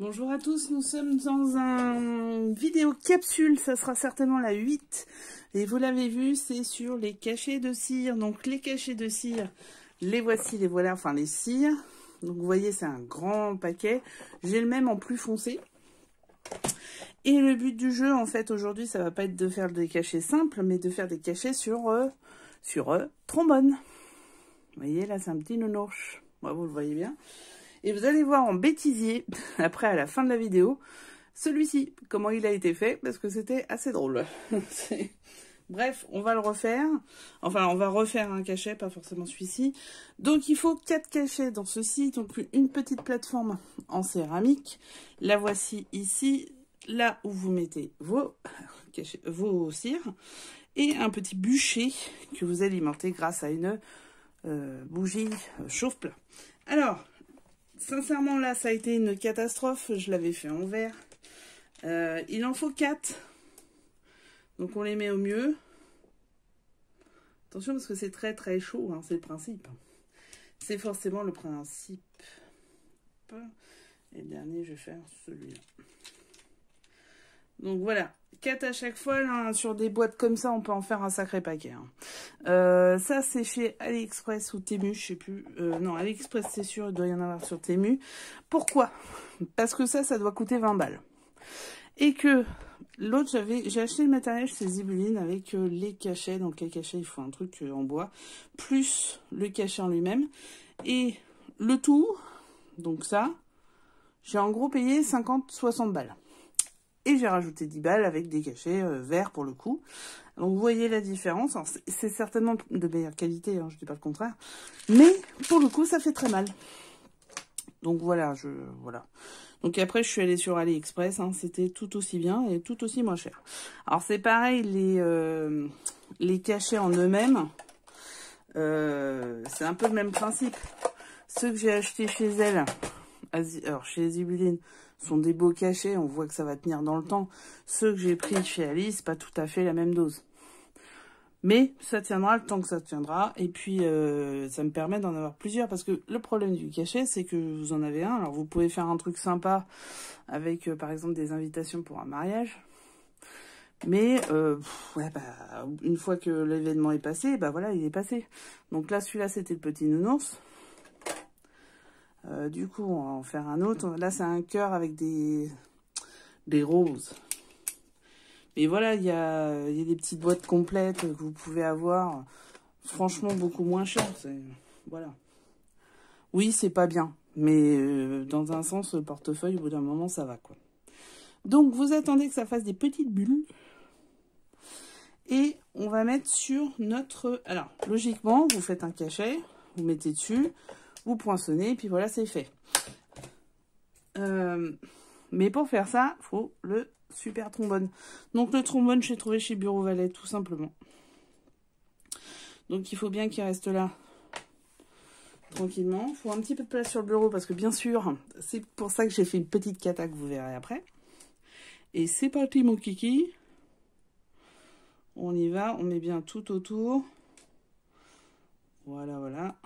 Bonjour à tous, nous sommes dans un vidéo capsule, ça sera certainement la 8. Et vous l'avez vu, c'est sur les cachets de cire. Donc les cachets de cire, les voici, les voilà, enfin les cires. Donc vous voyez, c'est un grand paquet. J'ai le même en plus foncé. Et le but du jeu, en fait, aujourd'hui, ça va pas être de faire des cachets simples, mais de faire des cachets sur trombone. Vous voyez, là, c'est un petit nounours. Moi, vous le voyez bien. Et vous allez voir en bêtisier, après à la fin de la vidéo, celui-ci, comment il a été fait, parce que c'était assez drôle. Bref, on va le refaire. Enfin, on va refaire un cachet, pas forcément celui-ci. Donc, il faut 4 cachets dans ceci. Donc, une petite plateforme en céramique. La voici ici, là où vous mettez vos cires. Et un petit bûcher que vous alimentez grâce à une bougie chauffe-plat. Alors, sincèrement, là, ça a été une catastrophe. Je l'avais fait en verre. Il en faut 4. Donc, on les met au mieux. Attention, parce que c'est très, très chaud. Hein, c'est le principe. C'est forcément le principe. Et le dernier, je vais faire celui-là. Donc, voilà. 4 à chaque fois. Là, sur des boîtes comme ça, on peut en faire un sacré paquet. Hein. Ça, c'est chez AliExpress ou Temu, je sais plus. Non, AliExpress, c'est sûr, il doit y en avoir sur Temu. Pourquoi? Parce que ça doit coûter 20 balles. Et que l'autre, j'ai acheté le matériel chez Zibuline avec les cachets. Donc, les cachets, il faut un truc en bois. Plus le cachet en lui-même. Et le tout, donc ça, j'ai en gros payé 50-60 balles. Et j'ai rajouté 10 balles avec des cachets verts pour le coup. Donc vous voyez la différence. C'est certainement de meilleure qualité, hein, je ne dis pas le contraire. Mais pour le coup, ça fait très mal. Donc voilà, voilà. Donc après, je suis allée sur AliExpress. Hein, c'était tout aussi bien et tout aussi moins cher. Alors c'est pareil, les cachets en eux-mêmes, c'est un peu le même principe. Ceux que j'ai achetés chez elle, alors chez Zibuline, sont des beaux cachets, on voit que ça va tenir dans le temps. Ceux que j'ai pris chez Alice, pas tout à fait la même dose. Mais ça tiendra le temps que ça tiendra. Et puis, ça me permet d'en avoir plusieurs. Parce que le problème du cachet, c'est que vous en avez un. Alors, vous pouvez faire un truc sympa avec, par exemple, des invitations pour un mariage. Mais, ouais, bah, une fois que l'événement est passé, bah voilà, il est passé. Donc là, celui-là, c'était le petit nounours. Du coup, on va en faire un autre. Là, c'est un cœur avec des roses. Et voilà, il y a des petites boîtes complètes que vous pouvez avoir. Franchement, beaucoup moins cher. Voilà. Oui, c'est pas bien. Mais dans un sens, le portefeuille, au bout d'un moment, ça va, quoi. Donc, vous attendez que ça fasse des petites bulles. Et on va mettre sur notre... Alors, logiquement, vous faites un cachet. Vous mettez dessus. Vous poinçonnez. Et puis voilà, c'est fait. Mais pour faire ça, il faut le super trombone. Donc le trombone, j'ai trouvé chez Bureau Valet, tout simplement. Donc il faut bien qu'il reste là, tranquillement. Il faut un petit peu de place sur le bureau, parce que bien sûr, c'est pour ça que j'ai fait une petite cata que vous verrez après. Et c'est parti mon kiki. On y va, on met bien tout autour. Voilà, voilà.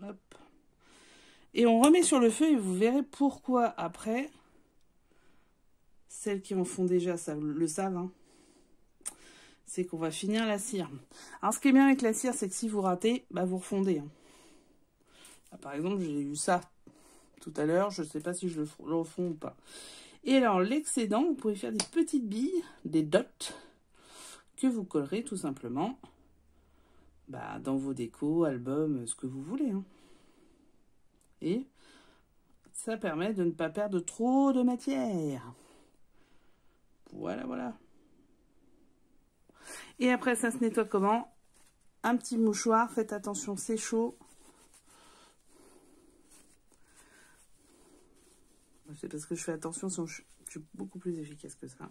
Hop. Et on remet sur le feu et vous verrez pourquoi après, celles qui en font déjà le savent, hein, c'est qu'on va finir la cire. Alors ce qui est bien avec la cire, c'est que si vous ratez, bah, vous refondez. Hein. Là, par exemple, j'ai eu ça tout à l'heure, je ne sais pas si je le refonds ou pas. Et alors l'excédent, vous pouvez faire des petites billes, des dots, que vous collerez tout simplement bah, dans vos décos, albums, ce que vous voulez. Hein. Et ça permet de ne pas perdre trop de matière. Voilà, voilà. Et après, ça se nettoie comment? Un petit mouchoir. Faites attention, c'est chaud. C'est parce que je fais attention, sinon je suis beaucoup plus efficace que ça.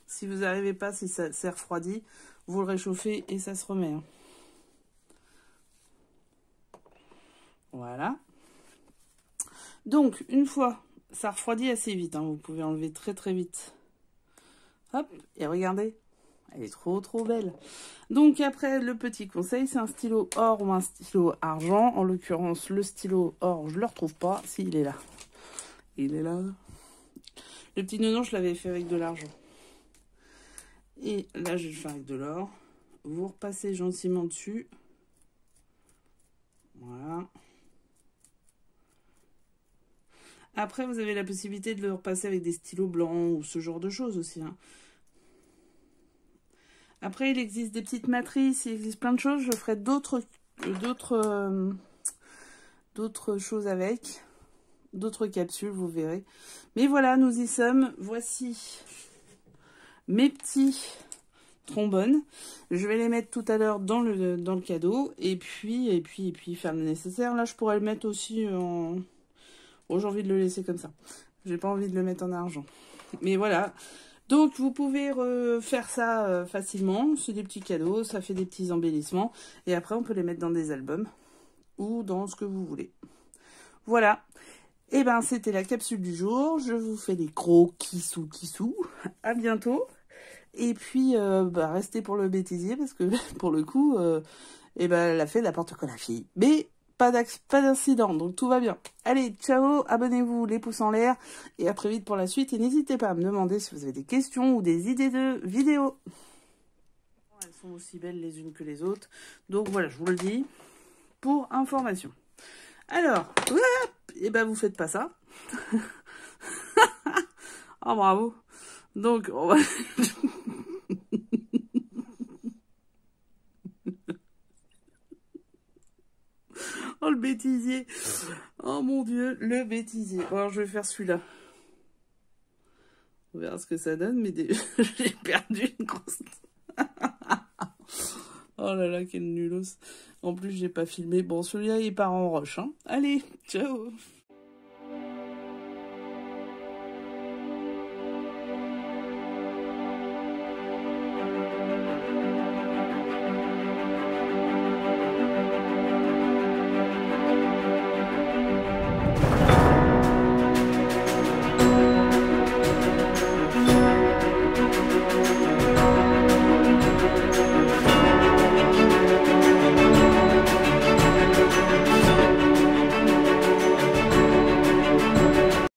Si vous n'arrivez pas, si ça s'est refroidi, vous le réchauffez et ça se remet. Hein. Voilà. Donc, une fois, ça refroidit assez vite. Hein, vous pouvez enlever très très vite. Hop, et regardez, Elle est trop belle. Donc après, le petit conseil, c'est un stylo or ou un stylo argent. En l'occurrence, le stylo or, je ne le retrouve pas. Si, il est là. Il est là. Le petit nounours, je l'avais fait avec de l'argent. Et là, je vais le faire avec de l'or. Vous repassez gentiment dessus. Voilà. Après, vous avez la possibilité de le repasser avec des stylos blancs ou ce genre de choses aussi. Hein. Après, il existe des petites matrices, il existe plein de choses. Je ferai d'autres choses avec. D'autres capsules, vous verrez. Mais voilà, nous y sommes. Voici mes petits trombones. Je vais les mettre tout à l'heure dans le cadeau. Et puis faire le nécessaire. Là, je pourrais le mettre aussi en... Bon, j'ai envie de le laisser comme ça. J'ai pas envie de le mettre en argent. Mais voilà. Donc, vous pouvez faire ça facilement. C'est des petits cadeaux, ça fait des petits embellissements. Et après, on peut les mettre dans des albums ou dans ce que vous voulez. Voilà. Et ben, c'était la capsule du jour. Je vous fais des gros kissous. À bientôt. Et puis, restez pour le bêtisier parce que, pour le coup, elle a fait n'importe quoi la fille. Mais... pas d'incident, donc tout va bien. Allez, ciao, abonnez-vous, les pouces en l'air, et à très vite pour la suite. Et n'hésitez pas à me demander si vous avez des questions ou des idées de vidéos. Elles sont aussi belles les unes que les autres. Donc voilà, je vous le dis, pour information. Alors, et ben vous faites pas ça. Oh bravo. Donc, on va... Oh, le bêtisier. Oh, mon Dieu, le bêtisier. Bon, alors, je vais faire celui-là. On verra ce que ça donne, mais j'ai perdu une grosse... Oh là là, quel nulos. En plus, j'ai pas filmé. Bon, celui-là, il part en roche. Hein. Allez, ciao.